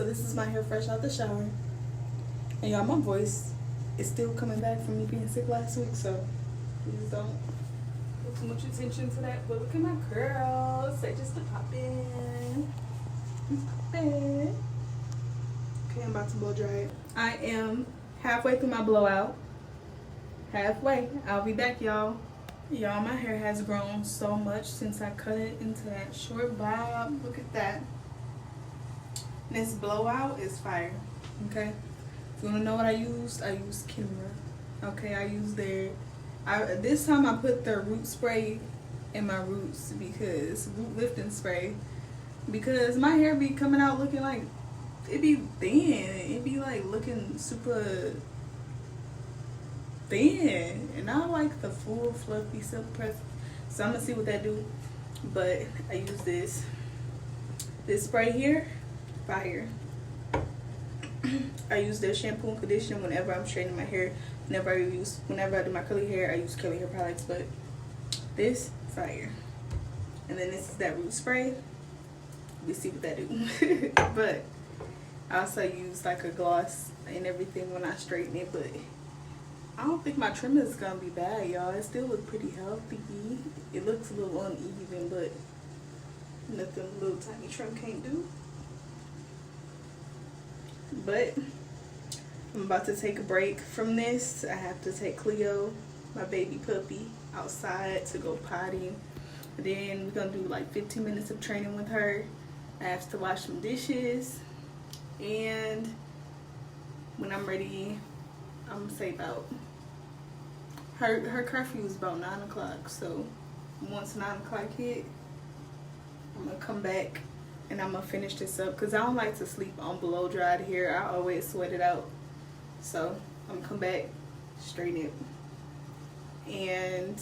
So this is my hair fresh out the shower. And y'all, my voice is still coming back from me being sick last week, so please don't pay too much attention to that. But look at my curls. They just a poppin'. Okay, I'm about to blow dry it. I am halfway through my blowout. Halfway. I'll be back, y'all. Y'all, my hair has grown so much since I cut it into that short bob. Look at that. This blowout is fire. Okay. If you want to know what I used Canva. Okay, I used this time I put their root spray in my roots, because root lifting spray, because my hair be coming out looking like it be thin. It be like looking super thin, and I like the full fluffy silk press. So I'm gonna see what that do. But I use this spray here, fire. I use their shampoo and conditioner whenever I'm straightening my hair. Whenever I do my curly hair, I use curly hair products. But this, fire. And then this is that root spray. We see what that do. But I also use like a gloss and everything when I straighten it. But I don't think my trim is gonna be bad, y'all. It still looks pretty healthy. It looks a little uneven, but nothing a little tiny trim can't do. But I'm about to take a break from this. I have to take Cleo, my baby puppy, outside to go potty. Then we're gonna do like 15 minutes of training with her. I have to wash some dishes, and when I'm ready, I'm gonna say about her curfew is about 9 o'clock. So once 9 o'clock hit, I'm gonna come back and I'm gonna finish this up, because I don't like to sleep on blow dried hair. I always sweat it out. So I'm gonna come back, straighten it, and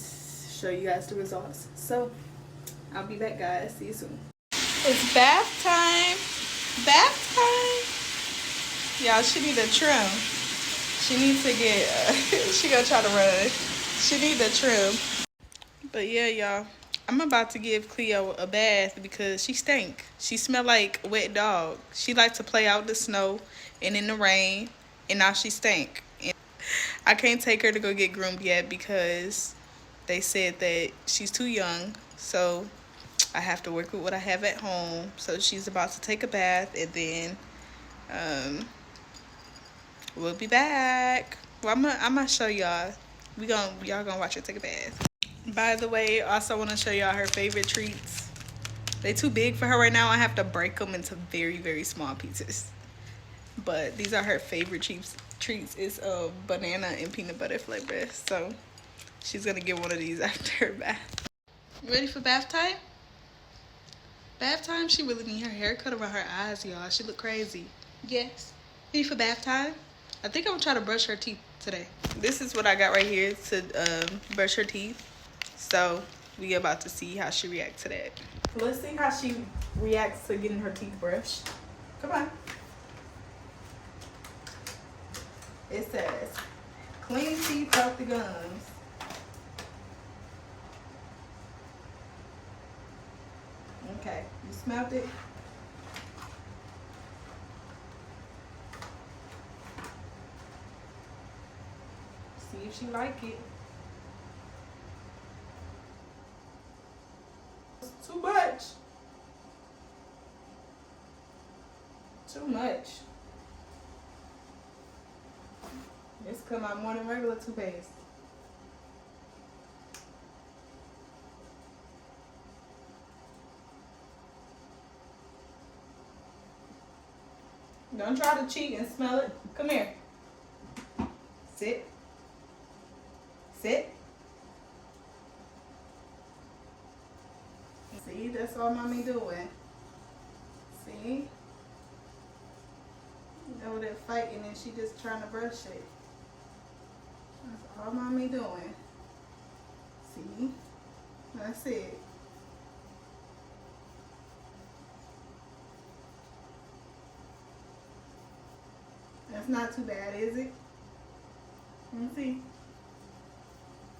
show you guys the results. So I'll be back, guys. See you soon. It's bath time. Bath time. Y'all, she need a trim. She needs to get she gonna try to run. She need a trim. But yeah, y'all, I'm about to give Cleo a bath because she stink. She smell like a wet dog. She likes to play out in the snow and in the rain, and now she stink. And I can't take her to go get groomed yet because they said that she's too young. So I have to work with what I have at home. So she's about to take a bath, and then we'll be back. Well, I'm gonna show y'all. Y'all gonna watch her take a bath. By the way, I also want to show y'all her favorite treats. They too big for her right now. I have to break them into very, very small pieces. But these are her favorite treats. It's banana and peanut butter flavor. So she's gonna get one of these after her bath. Ready for bath time? Bath time? She really need her hair cut around her eyes, y'all. She look crazy. Yes. Ready for bath time? I think I'm gonna try to brush her teeth today. This is what I got right here to brush her teeth. So we about to see how she reacts to that. Let's see how she reacts to getting her teeth brushed. Come on. It says, clean teeth out the gums. Okay, you smelled it? See if she like it. It's too much. Too much. This come out more than regular toothpaste. Don't try to cheat and smell it. Come here. Sit. Sit. See, that's all mommy doing. See? Over there fighting and she just trying to brush it. That's all mommy doing. See? That's it. That's not too bad, is it? Let me see.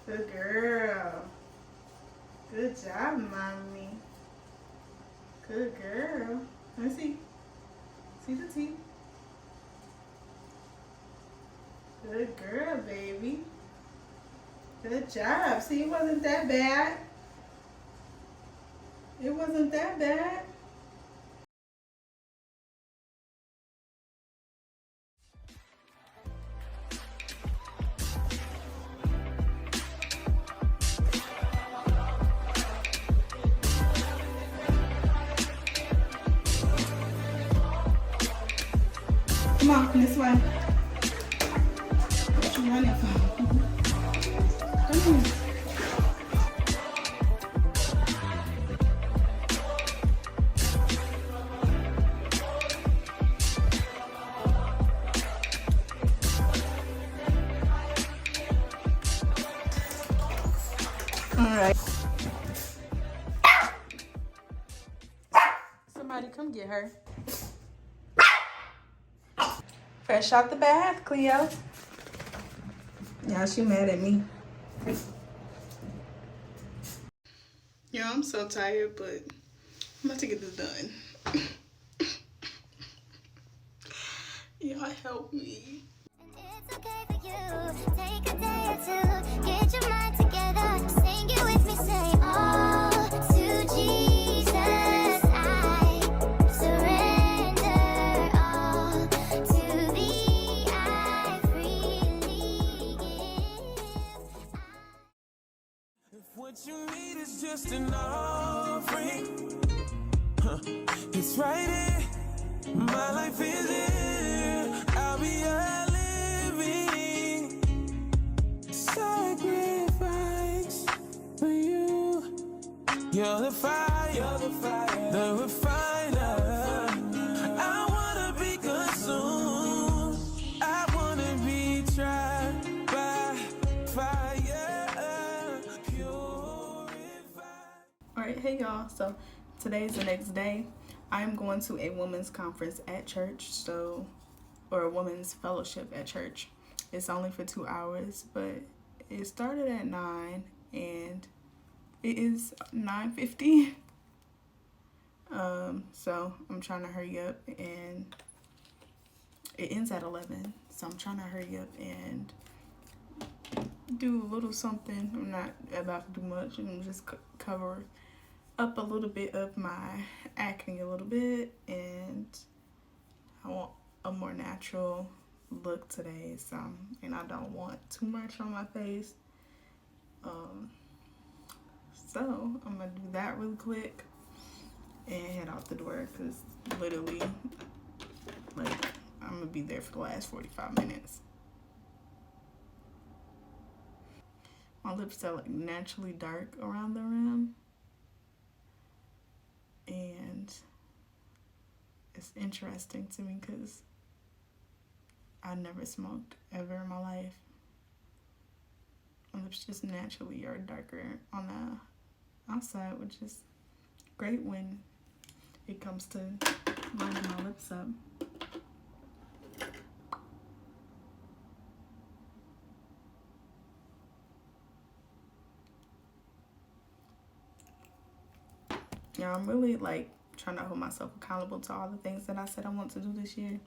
Good girl. Good job, mommy. Good girl. Let me see. See the teeth? Good girl, baby. Good job. See, it wasn't that bad. It wasn't that bad. Come on, this way. What you running for? Come on. All right. Somebody come get her. Fresh out the bath, Cleo. Yeah, she mad at me. Yeah, I'm so tired, but I'm about to get this done. Y'all help me. It's okay for you. Take a day or two. Get your mind together. Sing it with me. Say all to Jesus. I surrender all to thee. I freely give. If what you need is just an offering, it's right here. My life is here. I'll be a living sacrifice for you. You're the fire, the refiner. I wanna be consumed. I wanna be tried by fire, purified. Alright, hey y'all. So today's the next day. I'm going to a women's conference at church, or a women's fellowship at church. It's only for 2 hours, but it started at 9 and it is 9:50. So I'm trying to hurry up, and it ends at 11. So I'm trying to hurry up and do a little something. I'm not about to do much. I'm just cover up a little bit of my acne a little bit, and I want a more natural look today, so and I don't want too much on my face, so I'm gonna do that really quick and head out the door, because literally, like, I'm gonna be there for the last 45 minutes. My lips are like naturally dark around the rim, and it's interesting to me because I never smoked ever in my life. My lips just naturally are darker on the outside, which is great when it comes to lining my lips up. Yeah, I'm really like trying to hold myself accountable to all the things that I said I want to do this year,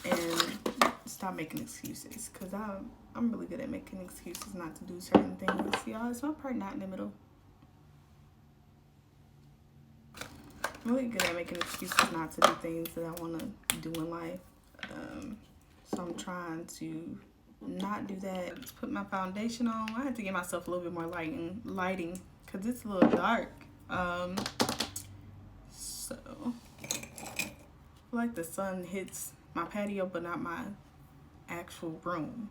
and stop making excuses, because I'm really good at making excuses not to do certain things. Y'all, it's my part not in the middle. I'm really good at making excuses not to do things that I want to do in life. So I'm trying to not do that. Let's put my foundation on. I had to give myself a little bit more lighting because it's a little dark. So I feel like the sun hits my patio but not my actual room,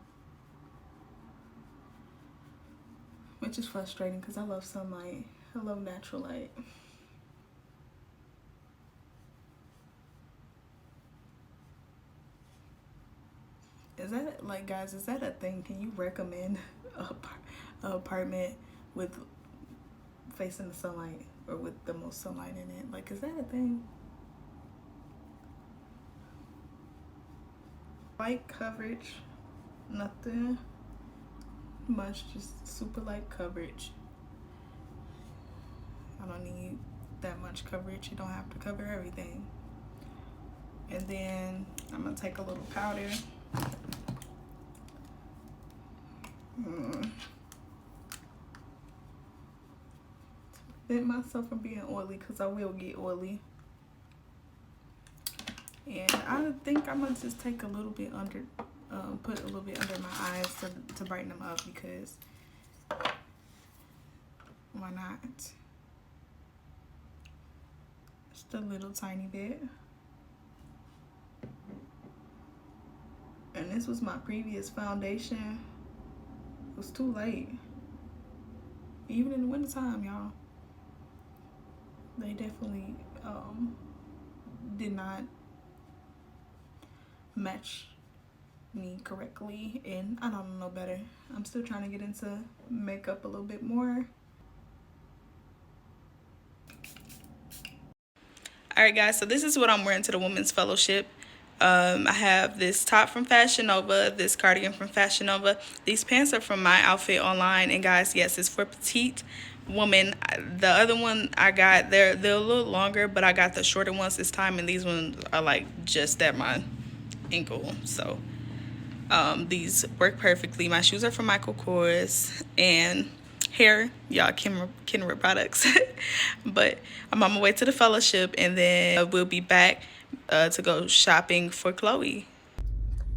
which is frustrating because I love sunlight. I love natural light. Is that, like, guys, is that a thing? Can you recommend a apartment with facing the sunlight, or with the most sunlight in it? Like, is that a thing? Light coverage, nothing much, just super light coverage. I don't need that much coverage. You don't have to cover everything. And then I'm gonna take a little powder. Prevent myself from being oily, because I will get oily. And I think I'm gonna just take a little bit under, put a little bit under my eyes to brighten them up, because why not? Just a little tiny bit. And this was my previous foundation. It was too late. Even in the wintertime, y'all. They definitely did not match me correctly, and I don't know better. I'm still trying to get into makeup a little bit more. Alright guys, so this is what I'm wearing to the Women's Fellowship. I have this top from Fashion Nova, this cardigan from Fashion Nova. These pants are from My Outfit Online, and guys, yes, it's for petite woman. The other one I got, they're a little longer, but I got the shorter ones this time, and these ones are like just at my ankle. So these work perfectly. My shoes are from Michael Kors, and hair, y'all, Kenra products. But I'm on my way to the fellowship, and then we'll be back to go shopping for Chloe.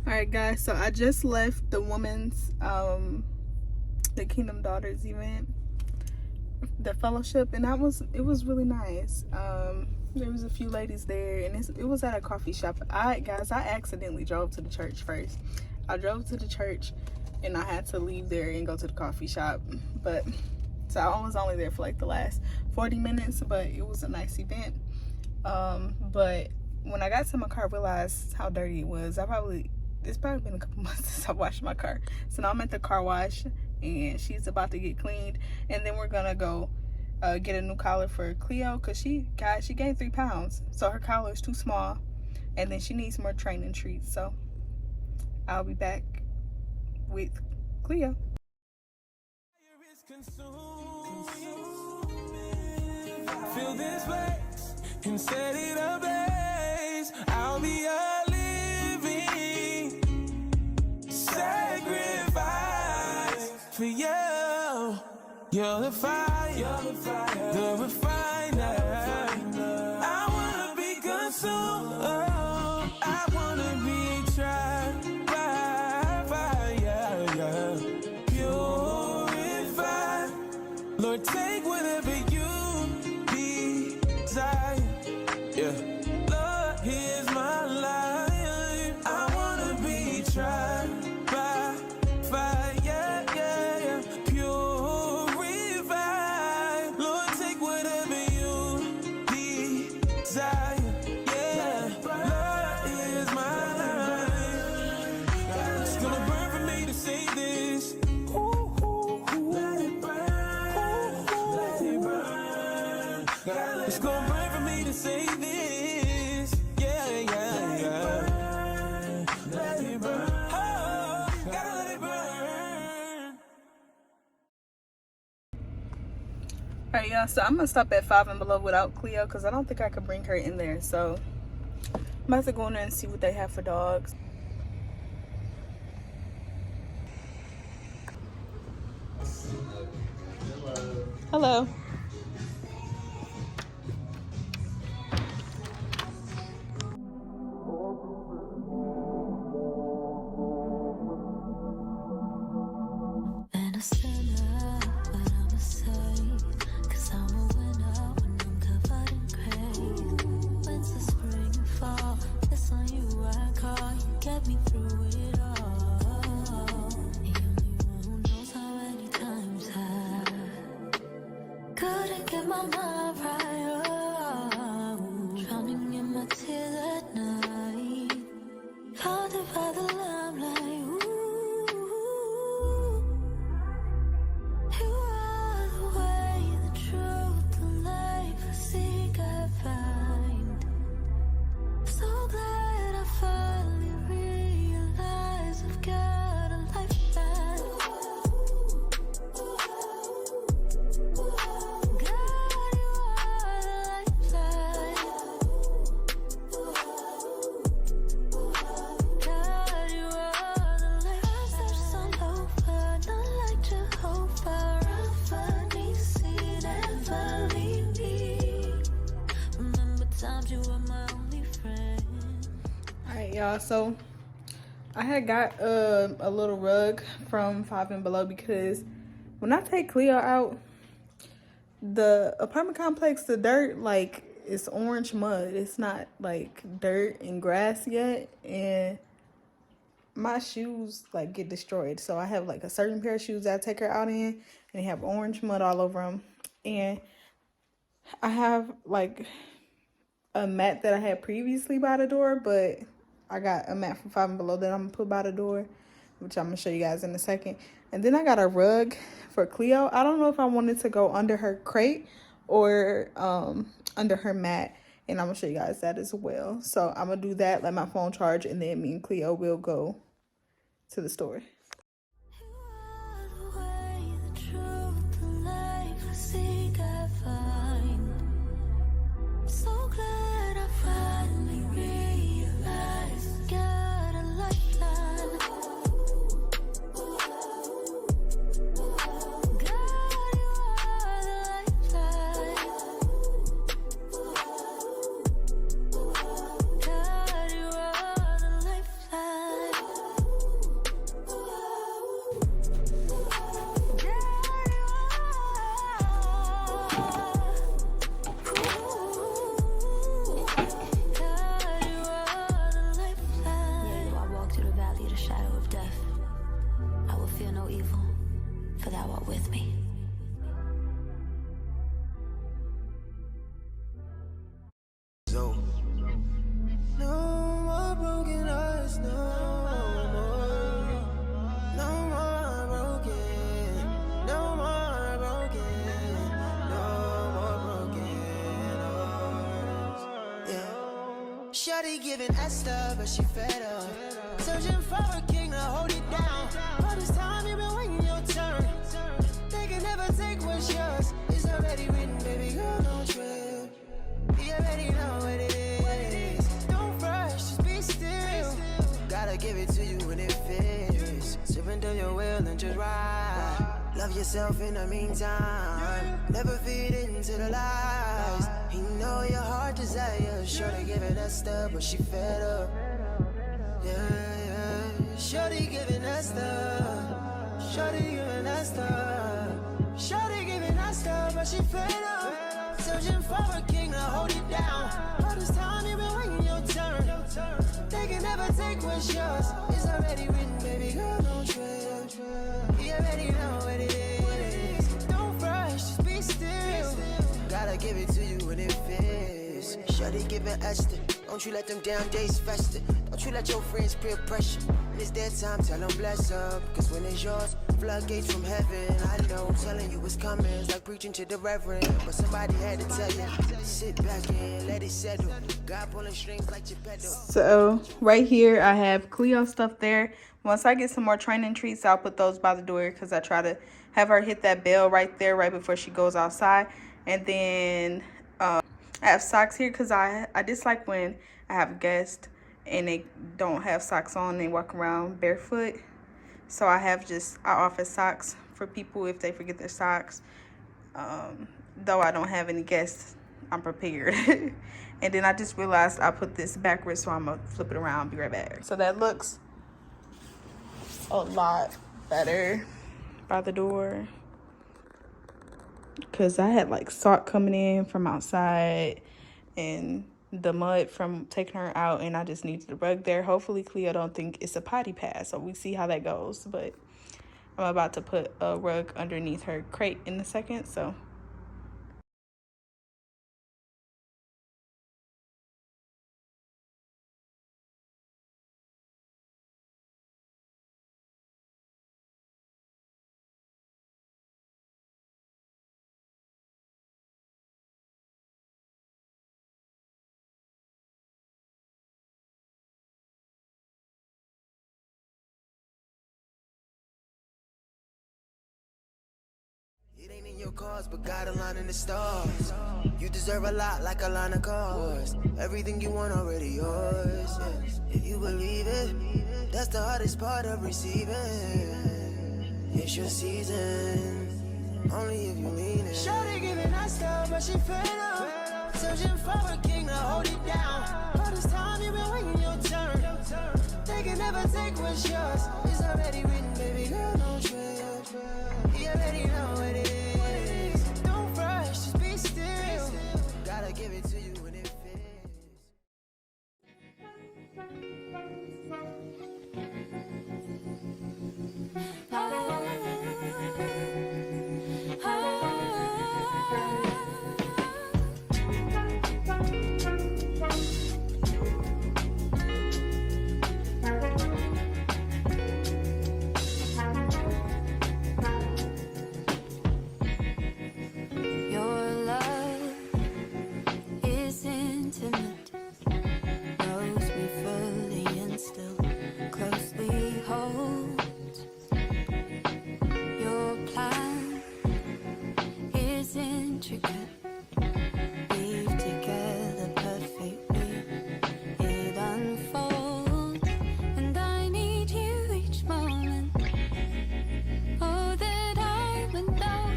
All right guys, so I just left the women's the Kingdom Daughters event, the fellowship, and it was really nice. There was a few ladies there, and it was at a coffee shop. I accidentally drove to the church first. I drove to the church and I had to leave there and go to the coffee shop, but so I was only there for like the last 40 minutes, but it was a nice event. But when I got to my car, I realized how dirty it was. It's probably been a couple months since I washed my car. So now I'm at the car wash, and she's about to get cleaned, and then we're gonna go get a new collar for Cleo, because she gained 3 pounds, so her collar is too small, and then she needs more training treats. So I'll be back with Cleo. Feel this place and set it ablaze. I'll be a living sacrifice for you. You're the fire, the refiner. I wanna be consumed. I wanna be tried by fire, purified. Lord, take whatever you desire. Yeah. Lord, here's my life. I wanna be tried by fire, yeah. Purified. Lord, take whatever you desire. Yeah. Lord, here's my life. It's gonna burn for me to say this. Let it burn. Let it burn. It's gonna burn for me to say this. Yeah. Let it burn. Oh, gotta let it burn. Alright y'all, so I'm gonna stop at 5 and Below without Cleo, because I don't think I could bring her in there. So I'm about to go in there and see what they have for dogs. Hello. And a sinner, but I'm a saint, 'cause I'm a winner when I'm covered in grace. Winter, spring, and fall, it's on you I call. You get me through it all. The only one who knows how many times I couldn't get my mind right. Drowning in my tears at night, haunted by the limelight. You are the way, the truth, the life I seek, I find. So glad I finally realized I've got a lifeline. God, you y'all, so I had got a little rug from 5 and Below because when I take Cleo out, the apartment complex, the dirt, like, it's orange mud. It's not like dirt and grass yet, and my shoes like get destroyed. So I have like a certain pair of shoes that I take her out in, and they have orange mud all over them. And I have like a mat that I had previously by the door, but I got a mat from 5 and Below that I'm gonna put by the door, which I'm gonna show you guys in a second. And then I got a rug for Cleo. I don't know if I wanted to go under her crate or under her mat, and I'm gonna show you guys that as well. So I'm gonna do that, let my phone charge, and then me and Cleo will go to the store. You are the way, the truth, the life I seek, I find. So glad I finally realized, got a lifeline. God, you are the lifeline. God, you are the lifeline. For thou art with me. So, no more broken hearts, no more. No more broken, no more broken, no more broken hearts. Yeah. Shawty giving Esther, but she fed up. Searching for a king to hold it down. All this time you've been waiting your turn. They can never take what's yours. It's already written, baby girl, don't trip. You already know what it is. Don't rush, just be still. Gotta give it to you when it fits. Surrender your will and just ride. Love yourself in the meantime. Never feed into the lies. You know your heart desires. Shorty giving that stuff, but she fed up. Yeah. Shorty giving us stuff. Shorty giving us stuff. Shorty giving us stuff, but she fed up. Searching for a king to hold it down. All this time you've been waiting your turn. They can never take what's yours. It's already written, baby girl, don't trip. You already know what it is. Don't rush, just be still. Gotta give it to you when it fits. Shorty giving Esther. Don't you let them down days fester. Don't you let your friends peer pressure. When it's their time, tell them bless up. Cause when it's yours, floodgates from heaven. I know, telling you it's coming. It's like preaching to the reverend. But somebody had to tell you. Sit back and let it settle. God pulling strings like your pedal. So right here I have Cleo stuff there. Once I get some more training treats, I'll put those by the door because I try to have her hit that bell right there right before she goes outside. And then I have socks here because I dislike when I have guests and they don't have socks on. They walk around barefoot. So I offer socks for people if they forget their socks. Though I don't have any guests, I'm prepared. And then I just realized I put this backwards, so I'm gonna flip it around, be right back. So that looks a lot better by the door. Cause I had like salt coming in from outside and the mud from taking her out, and I just needed the rug there. Hopefully Cleo don't think it's a potty pass, so we see how that goes. But I'm about to put a rug underneath her crate in a second, so. It ain't in your cause, but God aligned in the stars. You deserve a lot like a line of cars. Everything you want already yours. Yes. If you believe it, that's the hardest part of receiving. It's your season, only if you lean it. Shawty giving us stuff, but she fed up. Searching for a king to hold it down. All this time you've been waiting your turn. They can never take what's yours. It's already written, baby girl, don't trip. You already know what it is. Don't rush, just be still. Gotta give it to you when it fits. Your love is intimate, knows me fully and still closely holds. Your plan is intricate, weave together perfectly. It unfolds, and I need you each moment. Oh, that I would know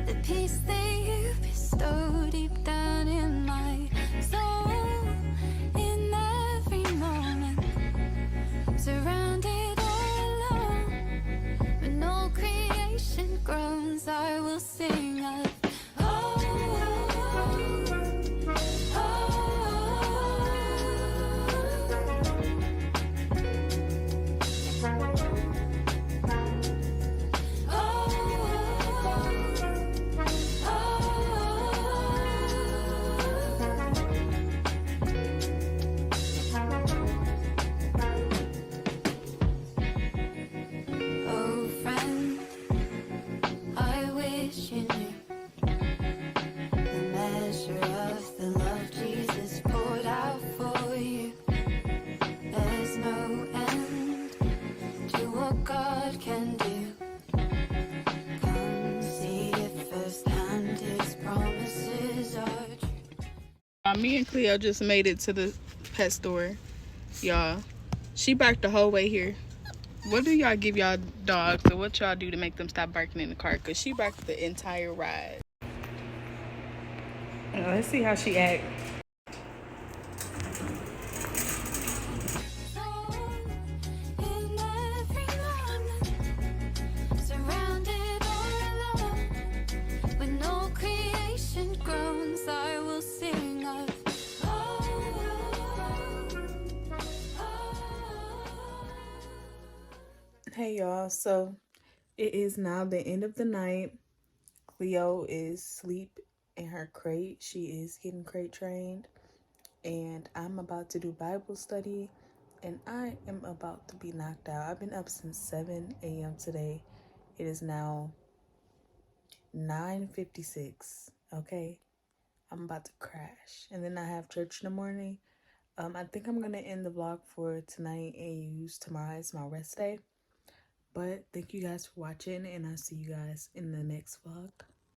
the peace that you bestow deep down in my soul. In every moment, surrounded all alone, when all creation groans, I will sing of oh, oh, oh, friend, I wish you knew the measure of the love Jesus poured out for you. There's no end to what God can do. Come see it firsthand, His promises are true. Me and Cleo just made it to the pet store, y'all. She barked the whole way here. What do y'all give y'all dogs, or what y'all do to make them stop barking in the car? Because she barked the entire ride. Let's see how she act. In every moment, surrounded all alone, when all creation groans, I will sing of Hey y'all, so it is now the end of the night. Cleo is asleep in her crate. She is getting crate trained, and I'm about to do Bible study, and I am about to be knocked out. I've been up since 7 a.m. today. It is now 9:56. Okay, I'm about to crash, and then I have church in the morning. I think I'm gonna end the vlog for tonight and use tomorrow as my rest day. But thank you guys for watching, and I'll see you guys in the next vlog.